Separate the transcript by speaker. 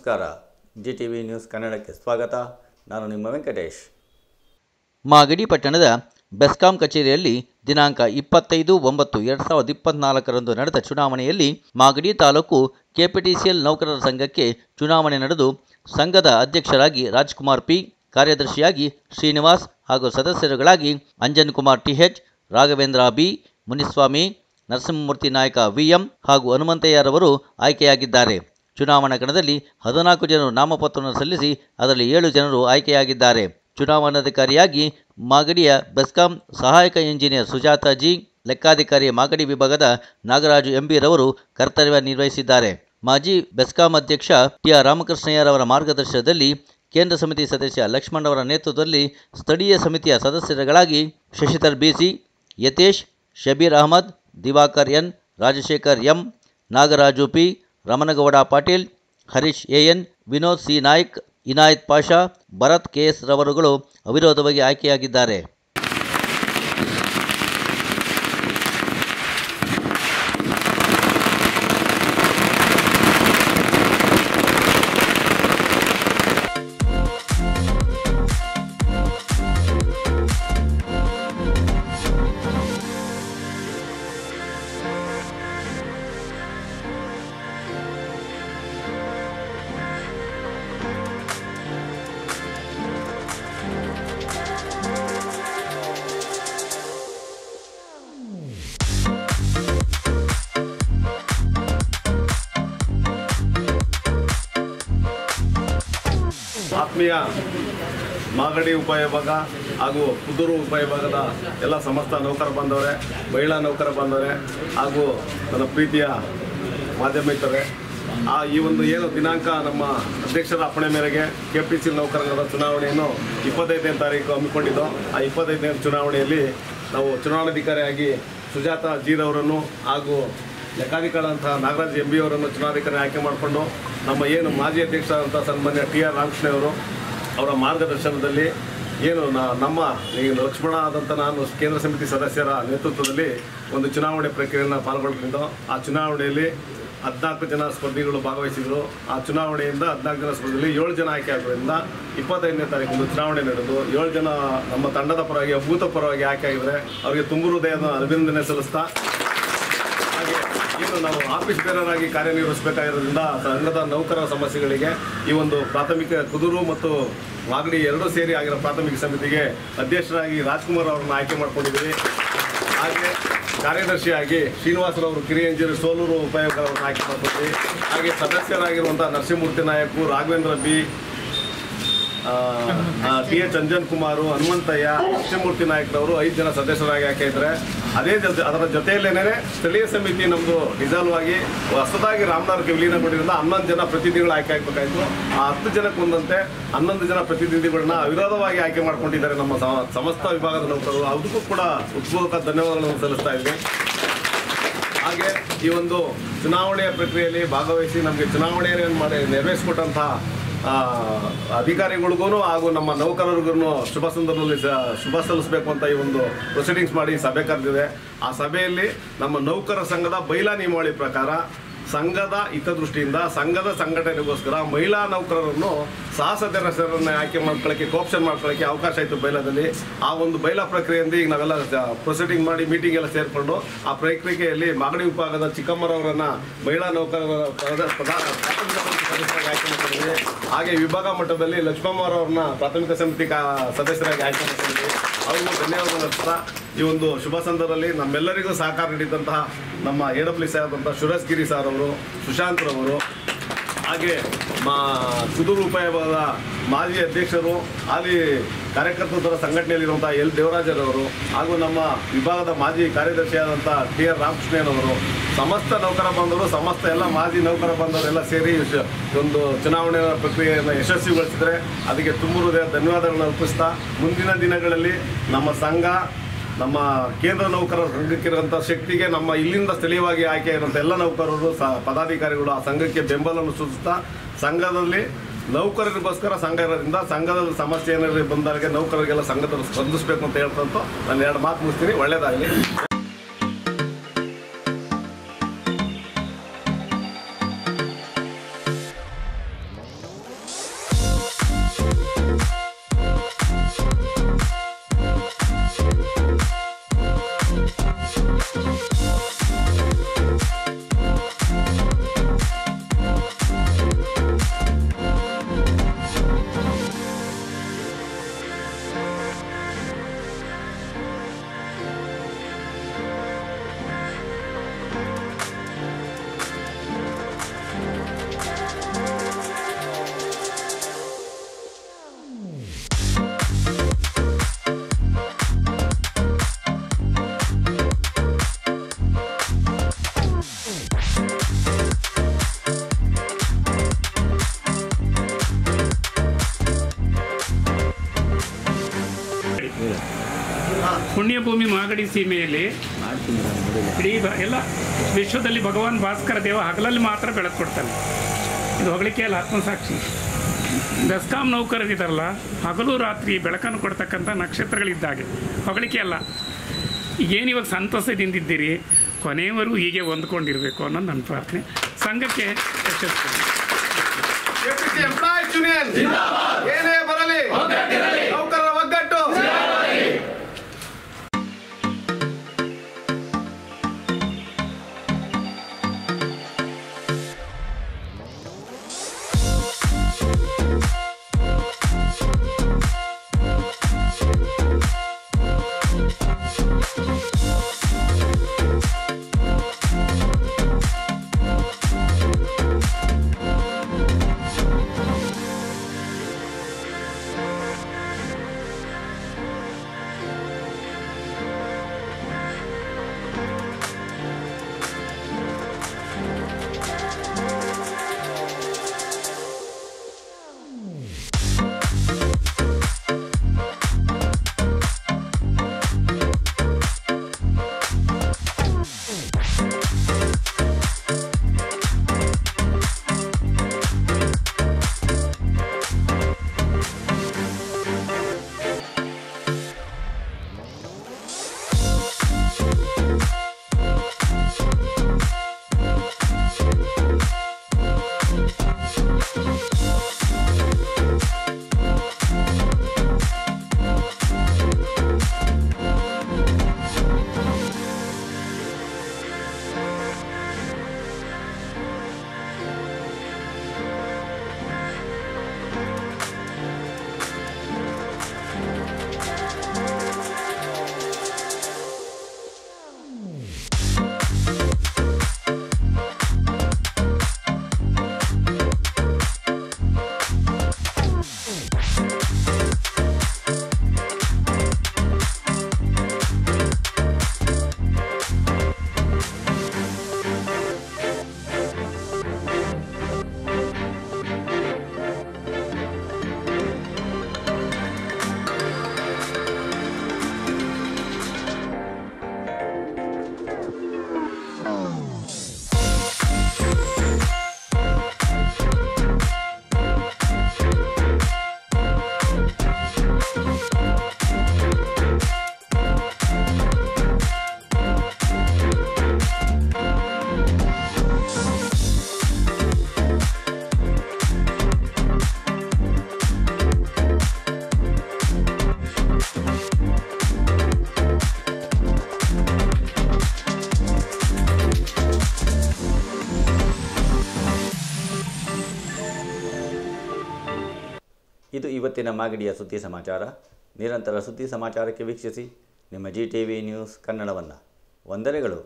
Speaker 1: ನಮಸ್ಕಾರ. GTV news ಕನ್ನಡಕ್ಕೆ ಸ್ವಾಗತ. ನಾನು ನಿಮ್ಮ ವೆಂಕಟೇಶ್.
Speaker 2: ಮಾಗಡಿ ಪಟ್ಟಣದ ಬೆಸ್ಕಾಂ ಕಚೇರಿಯಲ್ಲಿ ದಿನಾಂಕ 25/9/2024 ನಡೆದ ಚುನಾವಣೆಯಲ್ಲಿ ಮಾಗಡಿ ತಾಲೂಕು ಕೆಪಿಟಿಸಿಎಲ್ ನೌಕರರ ಸಂಘಕ್ಕೆ ಚುನಾವಣೆ ನಡೆದು ಸಂಘದ ಅಧ್ಯಕ್ಷರಾಗಿ ರಾಜ್ಕುಮಾರ್ ಪಿ, ಕಾರ್ಯದರ್ಶಿಯಾಗಿ ಶ್ರೀನಿವಾಸ್ ಹಾಗೂ ಸದಸ್ಯರುಗಳಾಗಿ ಅಂಜನ್ ಕುಮಾರ್ TH, ರಾಘವೇಂದ್ರ ಬಿ, ಮುನಿಸ್ವಾಮಿ, ನರಸಿಂಹಮೂರ್ತಿ ನಾಯಕ VM ಹಾಗೂ ಹನುಮಂತಯ್ಯರವರು ಆಯ್ಕೆಯಾಗಿದ್ದಾರೆ. ಚುನಾವಣಾ ಕಣದಲ್ಲಿ 14 ಜನರು ನಾಮಪತ್ರವನ್ನು ಸಲ್ಲಿಸಿ ಅದರಲ್ಲಿ 7 ಜನರು ಆಯ್ಕೆಯಾಗಿದ್ದಾರೆ. ಚುನಾವಣಾಧಿಕಾರಿಯಾಗಿ ಮಾಗಡಿಯ ಬೆಸ್ಕಾಂ ಸಹಾಯಕ ಇಂಜಿನಿಯರ್ ಸುಜಾತಾ ಜಿ, ಲೆಕ್ಕಾಧಿಕಾರಿ ಮಾಗಡಿ ವಿಭಾಗದ ನಾಗರಾಜು MB ರವರು ಕರ್ತವ್ಯ ನಿರ್ವಹಿಸಿದ್ದಾರೆ. ಮಾಜಿ ಬೆಸ್ಕಾಂ ಅಧ್ಯಕ್ಷ TR ರಾಮಕೃಷ್ಣಯ್ಯರವರ ಮಾರ್ಗದರ್ಶನದಲ್ಲಿ ಕೇಂದ್ರ ಸಮಿತಿ ಸದಸ್ಯ ಲಕ್ಷ್ಮಣ್ ಅವರ ನೇತೃತ್ವದಲ್ಲಿ ಸ್ಥಳೀಯ ಸಮಿತಿಯ ಸದಸ್ಯರುಗಳಾಗಿ Shashidhar BC, Yathesh, Shabir Ahmed, Diwakar N, Rajashekhar M, Nagaraju P, ರಮನಗೌಡ Patil, Harish AN, Vinod C Naik, Inayat Pasha, Bharat KS ರವರುಗಳು ಅವಿರೋಧವಾಗಿ ಆಯ್ಕೆಯಾಗಿದ್ದಾರೆ.
Speaker 3: ಆತ್ಮೀಯ ಮಾಗಡಿ ಉಪವಿಭಾಗ ಹಾಗೂ ಕುದೂರು ಉಪವಿಭಾಗದ ಎಲ್ಲ ಸಮಸ್ತ ನೌಕರ ಬಂದವರೇ, ಮಹಿಳಾ ನೌಕರ ಬಂದವರೇ ಹಾಗೂ ನನ್ನ ಪ್ರೀತಿಯ ಮಾಧ್ಯಮಿಕರೇ, ಈ ಒಂದು ಏನು ದಿನಾಂಕ ನಮ್ಮ ಅಧ್ಯಕ್ಷರ ಅಪ್ಪಣೆ ಮೇರೆಗೆ KPTC ನೌಕರರ ಚುನಾವಣೆಯನ್ನು 25ನೇ ತಾರೀಕು ಹಮ್ಮಿಕೊಂಡಿದ್ದು. ಆ 25ನೇ ಚುನಾವಣೆಯಲ್ಲಿ ನಾವು ಚುನಾವಣಾಧಿಕಾರಿಯಾಗಿ ಸುಜಾತಾ ಜೀರವರನ್ನು ಹಾಗೂ ಲೆಕ್ಕಾಧಿಕಾರಿಗಳಂತಹ ನಾಗರಾಜ್ MB ಅವರನ್ನು ಚುನಾವಣಾಧಿಕಾರಿ ಆಯ್ಕೆ ಮಾಡಿಕೊಂಡು ನಮ್ಮ ಏನು ಮಾಜಿ ಅಧ್ಯಕ್ಷರಾದಂಥ ಸನ್ಮಾನ್ಯ TR ರಾಮಕೃಷ್ಣಯ್ಯವರು ಅವರ ಮಾರ್ಗದರ್ಶನದಲ್ಲಿ ಏನು ನಮ್ಮ ಲಕ್ಷ್ಮಣ ಆದಂಥ ನಾನು ಕೇಂದ್ರ ಸಮಿತಿ ಸದಸ್ಯರ ನೇತೃತ್ವದಲ್ಲಿ ಒಂದು ಚುನಾವಣೆ ಪ್ರಕ್ರಿಯೆಯನ್ನು ಪಾಲ್ಗೊಳ್ತಿದ್ದು. ಆ ಚುನಾವಣೆಯಲ್ಲಿ 14 ಜನ ಸ್ಪರ್ಧಿಗಳು ಭಾಗವಹಿಸಿದರು. ಆ ಚುನಾವಣೆಯಿಂದ 14 ಜನ ಸ್ಪರ್ಧೆಯಲ್ಲಿ 7 ಜನ ಆಯ್ಕೆ ಆಗೋದ್ರಿಂದ 25ನೇ ತಾರೀಕು ಚುನಾವಣೆ ನಡೆದು 7 ಜನ ನಮ್ಮ ತಂಡದ ಪರವಾಗಿ ಅಭೂತಪೂರ್ವವಾಗಿ ಆಯ್ಕೆ ಆಗಿದ್ದಾರೆ. ಅವರಿಗೆ ತುಂಬು ಹೃದಯದ ಅಭಿನಂದನೆ ಸಲ್ಲಿಸ್ತಾ, ಹಾಗೆ ಏನು ನಾವು ಆಫೀಸ್ ಬೇರರಾಗಿ ಕಾರ್ಯನಿರ್ವಹಿಸಬೇಕಾಗಿರೋದ್ರಿಂದ ಸಂಘದ ನೌಕರರ ಸಮಸ್ಯೆಗಳಿಗೆ ಈ ಒಂದು ಪ್ರಾಥಮಿಕ ಕುದೂರು ಮತ್ತು ಮಾಗಡಿ ಎರಡೂ ಸೇರಿ ಆಗಿರೋ ಪ್ರಾಥಮಿಕ ಸಮಿತಿಗೆ ಅಧ್ಯಕ್ಷರಾಗಿ ರಾಜ್ಕುಮಾರ್ ಅವರನ್ನು ಆಯ್ಕೆ ಮಾಡ್ಕೊಂಡಿದ್ದೀವಿ. ಹಾಗೆ ಕಾರ್ಯದರ್ಶಿಯಾಗಿ ಶ್ರೀನಿವಾಸರವರು ಕಿರಿಯ ಇಂಜಿನಿಯರ್ ಸೋಲೂರು ಉಪವಿಭಾಗವನ್ನು ಆಯ್ಕೆ ಮಾಡ್ಕೊತೀವಿ. ಹಾಗೆ ಸದಸ್ಯರಾಗಿರುವಂಥ ನರಸಿಂಹಮೂರ್ತಿ ನಾಯಕ್, ರಾಘವೇಂದ್ರ B, TH ಅಂಜನ್ ಕುಮಾರ್, ಹನುಮಂತಯ್ಯ, ನರಸಿಂಹಮೂರ್ತಿ ನಾಯಕರವರು 5 ಜನ ಸದಸ್ಯರಾಗಿ ಆಯ್ಕೆ ಇದ್ದಾರೆ. ಅದರ ಜೊತೆಯಲ್ಲೇನೆ ಸ್ಥಳೀಯ ಸಮಿತಿ ನಮ್ಮದು ಡಿಸಾಲ್ವ್ ಆಗಿ ಹೊಸದಾಗಿ ರಾಮನಗರಕ್ಕೆ ವಿಲೀನಗೊಂಡಿರೋದ್ರಿಂದ 11 ಜನ ಪ್ರತಿನಿಧಿಗಳು ಆಯ್ಕೆ ಆಗಬೇಕಾಯಿತು. ಆ 10 ಜನಕ್ಕೆ ಒಂದಂತೆ 11 ಜನ ಪ್ರತಿನಿಧಿಗಳನ್ನ ಅವಿರೋಧವಾಗಿ ಆಯ್ಕೆ ಮಾಡ್ಕೊಂಡಿದ್ದಾರೆ ನಮ್ಮ ಸಮಸ್ತ ವಿಭಾಗದ ನೌಕರರು. ಅದಕ್ಕೂ ಕೂಡ ಉತ್ಪೂರ್ವಕ ಧನ್ಯವಾದಗಳನ್ನು ಸಲ್ಲಿಸ್ತಾ ಇದ್ವಿ. ಹಾಗೆ ಈ ಒಂದು ಚುನಾವಣೆಯ ಪ್ರಕ್ರಿಯೆಯಲ್ಲಿ ಭಾಗವಹಿಸಿ ನಮಗೆ ಚುನಾವಣೆಯನ್ನು ನೆರವೇರಿಸಿಕೊಟ್ಟಂಥ ಅಧಿಕಾರಿಗಳಿಗೂ ಹಾಗೂ ನಮ್ಮ ನೌಕರರಿಗೂ ಶುಭ ಸಂದರ್ಭದಲ್ಲಿ ಶುಭ ಸಲ್ಲಿಸಬೇಕು ಅಂತ ಈ ಒಂದು ಪ್ರೊಸೀಡಿಂಗ್ಸ್ ಮಾಡಿ ಸಭೆ ಕರೆದಿದೆ. ಆ ಸಭೆಯಲ್ಲಿ ನಮ್ಮ ನೌಕರ ಸಂಘದ ಬೈಲಾ ನಿಯಮಾವಳಿ ಪ್ರಕಾರ ಸಂಘದ ಹಿತದೃಷ್ಟಿಯಿಂದ ಸಂಘದ ಸಂಘಟನೆಗೋಸ್ಕರ ಮಹಿಳಾ ನೌಕರರನ್ನು ಸಹ ಸದಸ್ಯರನ್ನು ಆಯ್ಕೆ ಮಾಡ್ಕೊಳ್ಳೋಕ್ಕೆ, ಕೋಪ್ಷನ್ ಮಾಡ್ಕೊಳ್ಳೋಕ್ಕೆ ಅವಕಾಶ ಇತ್ತು ಬೈಲಾದಲ್ಲಿ. ಆ ಒಂದು ಬೈಲಾ ಪ್ರಕ್ರಿಯೆಯಿಂದ ಈಗ ನಾವೆಲ್ಲ ಪ್ರೊಸೀಡಿಂಗ್ ಮಾಡಿ ಮೀಟಿಂಗ್ ಎಲ್ಲ ಸೇರಿಕೊಂಡು ಆ ಪ್ರಕ್ರಿಯೆಯಲ್ಲಿ ಮಾಗಡಿ ವಿಭಾಗದ ಚಿಕ್ಕಮ್ಮರವರನ್ನು ಮಹಿಳಾ ನೌಕರರ ಸದಸ್ಯರಾಗಿ ಆಯ್ಕೆ ಮಾಡ್ಕೊಂಡಿದ್ದೀವಿ. ಹಾಗೆ ವಿಭಾಗ ಮಟ್ಟದಲ್ಲಿ ಲಕ್ಷ್ಮಮ್ಮರವ್ರನ್ನ ಪ್ರಾಥಮಿಕ ಸಮಿತಿ ಸದಸ್ಯರಾಗಿ ಆಯ್ಕೆ ಮಾಡ್ಕೊಂಡಿದ್ದೀವಿ. ಅವ್ರಿಗೂ ಧನ್ಯವಾದ ನಡೆಸ್ತಾ ಈ ಒಂದು ಶುಭ ಸಂದರ್ಭದಲ್ಲಿ ನಮ್ಮೆಲ್ಲರಿಗೂ ಸಹಕಾರ ನೀಡಿದಂತಹ ನಮ್ಮ AWC ಆದಂಥ ಸುರೇಶ್ ಗಿರಿ ಸರ್ ಅವರು, ಸುಶಾಂತ್ ರವರು, ಹಾಗೆ ಕುದೂರು ಉಪವಿಭಾಗದ ಮಾಜಿ ಅಧ್ಯಕ್ಷರು, ಹಾಲಿ ಕಾರ್ಯಕರ್ತರ ಸಂಘಟನೆಯಲ್ಲಿರುವಂಥ L ದೇವರಾಜರವರು, ಹಾಗೂ ನಮ್ಮ ವಿಭಾಗದ ಮಾಜಿ ಕಾರ್ಯದರ್ಶಿಯಾದಂಥ TR ರಾಮಕೃಷ್ಣಯ್ಯನವರು, ಸಮಸ್ತ ನೌಕರ ಬಂದವರು, ಸಮಸ್ತ ಎಲ್ಲ ಮಾಜಿ ನೌಕರ ಬಂದವರೆಲ್ಲ ಸೇರಿ ಒಂದು ಚುನಾವಣೆ ಪ್ರಕ್ರಿಯೆಯನ್ನು ಯಶಸ್ವಿಗೊಳಿಸಿದರೆ ಅದಕ್ಕೆ ತುಂಬ ಹೃದಯ ಧನ್ಯವಾದಗಳನ್ನು ಅರ್ಪಿಸ್ತಾ, ಮುಂದಿನ ದಿನಗಳಲ್ಲಿ ನಮ್ಮ ಸಂಘ, ನಮ್ಮ ಕೇಂದ್ರ ನೌಕರರ ಸಂಘಕ್ಕಿರುವಂಥ ಶಕ್ತಿಗೆ ನಮ್ಮ ಇಲ್ಲಿಂದ ಸ್ಥಳೀಯವಾಗಿ ಆಯ್ಕೆ ಇರುವಂಥ ಎಲ್ಲ ನೌಕರರು ಪದಾಧಿಕಾರಿಗಳು ಆ ಸಂಘಕ್ಕೆ ಬೆಂಬಲವನ್ನು ಸೂಚಿಸ್ತಾ, ಸಂಘದಲ್ಲಿ ನೌಕರರಿಗೋಸ್ಕರ ಸಂಘ ಇರೋದ್ರಿಂದ ಸಂಘದಲ್ಲಿ ಸಮಸ್ಯೆ ಏನಾದರೂ ಬಂದಾಗ ನೌಕರರಿಗೆಲ್ಲ ಸಂಘದಲ್ಲಿ ಸ್ಪಂದಿಸಬೇಕು ಅಂತ ಹೇಳ್ತಂತೂ ನಾನು 2 ಮಾತು ಮುಗಿಸ್ತೀನಿ. ಒಳ್ಳೆಯದಾಗಲಿ.
Speaker 4: ಪುಣ್ಯಭೂಮಿ ಮಾಗಡಿ ಸೀಮೆಯಲ್ಲಿ ಇಡೀ ಎಲ್ಲ ವಿಶ್ವದಲ್ಲಿ ಭಗವಾನ್ ಭಾಸ್ಕರ ದೇವ ಹಗಲಲ್ಲಿ ಮಾತ್ರ ಬೆಳಕು ಕೊಡ್ತಾನೆ. ಇದು ಹೊಗಳಿಕೆ ಅಲ್ಲ, ಆತ್ಮಸಾಕ್ಷಿ. ಬೆಸ್ಕಾಂ ನೌಕರರಿದ್ದಾರಲ್ಲ, ಹಗಲು ರಾತ್ರಿ ಬೆಳಕನ್ನು ಕೊಡ್ತಕ್ಕಂಥ ನಕ್ಷತ್ರಗಳಿದ್ದಾಗೆ, ಹೊಗಳಿಕೆ ಅಲ್ಲ. ಏನಿವಾಗ ಸಂತಸದಿಂದಿದ್ದೀರಿ, ಕೊನೆಯವರೆಗೂ ಹೀಗೆ ಹೊಂದ್ಕೊಂಡಿರಬೇಕು ಅನ್ನೋದು ನನ್ನ ಪ್ರಾರ್ಥನೆ. ಸಂಘಕ್ಕೆ ಯಶಸ್ಸು.
Speaker 3: ಏನೇ ಬರಲಿ ನೌಕರರ ಒಗ್ಗಟ್ಟು.
Speaker 1: ಇದು ಇವತ್ತಿನ ಮಾಗಡಿಯ ಸುದ್ದಿ ಸಮಾಚಾರ. ನಿರಂತರ ಸುದ್ದಿ ಸಮಾಚಾರಕ್ಕೆ ವೀಕ್ಷಿಸಿ ನಿಮ್ಮ GTV ನ್ಯೂಸ್ ಕನ್ನಡವನ್ನು. ವಂದನೆಗಳು.